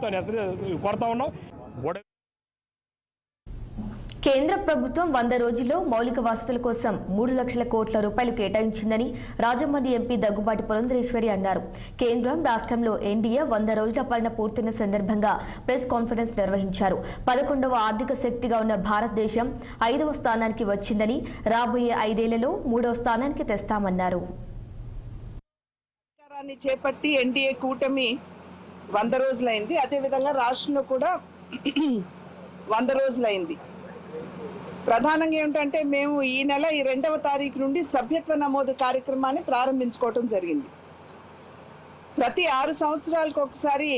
కొడతా ఉన్నాం. కేంద్ర ప్రభుత్వం 100 రోజుల్లో మౌలిక వసతుల కోసం 3 లక్షల కోట్ల రూపాయలు కేటాయించిందని రాజమండ్రి ఎంపీ దగ్గుబాటి పురంధరేశ్వరి అన్నారు. కేంద్రం రాష్ట్రంలో ఎన్డీఏ 100 రోజుల పాలన పూర్తయిన సందర్భంగా ప్రెస్ కాన్ఫరెన్స్ నిర్వహించారు. 11వ ఆర్థిక శక్తిగా ఉన్న భారతదేశం 5వ స్థానానికి వచ్చిందని, రాబోయే 5 ఏళ్లలో 3వ స్థానానికి తెస్తామన్నారు. చేపట్టి ఎన్డీఏ కూటమి 100 రోజులైంది. అదేవిధంగా రాష్ట్రంలో కూడా 100 రోజులైంది. ప్రధానంగా ఏమిటంటే మేము ఈ నెల 2వ తారీఖు నుండి సభ్యత్వ నమోదు కార్యక్రమాన్ని ప్రారంభించుకోవటం జరిగింది. ప్రతి 6 సంవత్సరాలకు ఒకసారి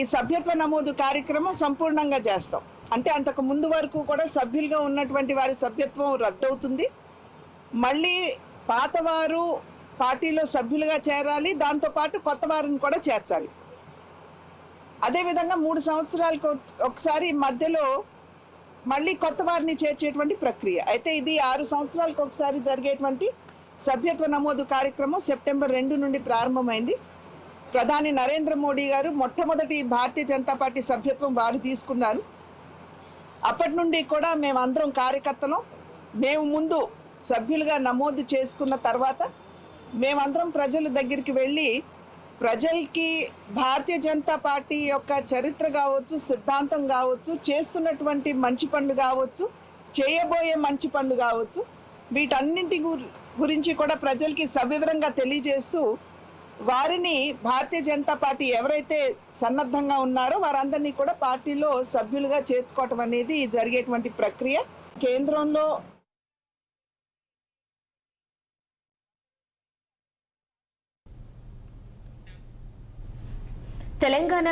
ఈ సభ్యత్వ నమోదు కార్యక్రమం సంపూర్ణంగా చేస్తాం. అంటే అంతకు ముందు వరకు కూడా సభ్యులుగా ఉన్నటువంటి వారి సభ్యత్వం రద్దవుతుంది. మళ్ళీ పాతవారు పార్టీలో సభ్యులుగా చేరాలి, దాంతోపాటు కొత్త వారిని కూడా చేర్చాలి. అదేవిధంగా 3 సంవత్సరాలకు ఒకసారి మధ్యలో మళ్ళీ కొత్త వారిని చేర్చేటువంటి ప్రక్రియ. అయితే ఇది 6 సంవత్సరాలకు ఒకసారి జరిగేటువంటి సభ్యత్వ నమోదు కార్యక్రమం సెప్టెంబర్ 2 నుండి ప్రారంభమైంది. ప్రధాని నరేంద్ర మోడీ గారు మొట్టమొదటి భారతీయ జనతా పార్టీ సభ్యత్వం వారు తీసుకున్నారు. అప్పటి నుండి కూడా మేమందరం కార్యకర్తలం. మేము ముందు సభ్యులుగా నమోదు చేసుకున్న తర్వాత మేమందరం ప్రజల దగ్గరికి వెళ్ళి ప్రజలకి భారతీయ జనతా పార్టీ యొక్క చరిత్ర కావచ్చు, సిద్ధాంతం కావచ్చు, చేస్తున్నటువంటి మంచి పనులు కావచ్చు, చేయబోయే మంచి పనులు కావచ్చు, వీటన్నింటి గురించి కూడా ప్రజలకి సవివరంగా తెలియజేస్తూ వారిని భారతీయ జనతా పార్టీ ఎవరైతే సన్నద్ధంగా ఉన్నారో వారందరినీ కూడా పార్టీలో సభ్యులుగా చేర్చుకోవటం అనేది జరిగేటువంటి ప్రక్రియ. కేంద్రంలో తెలంగాణ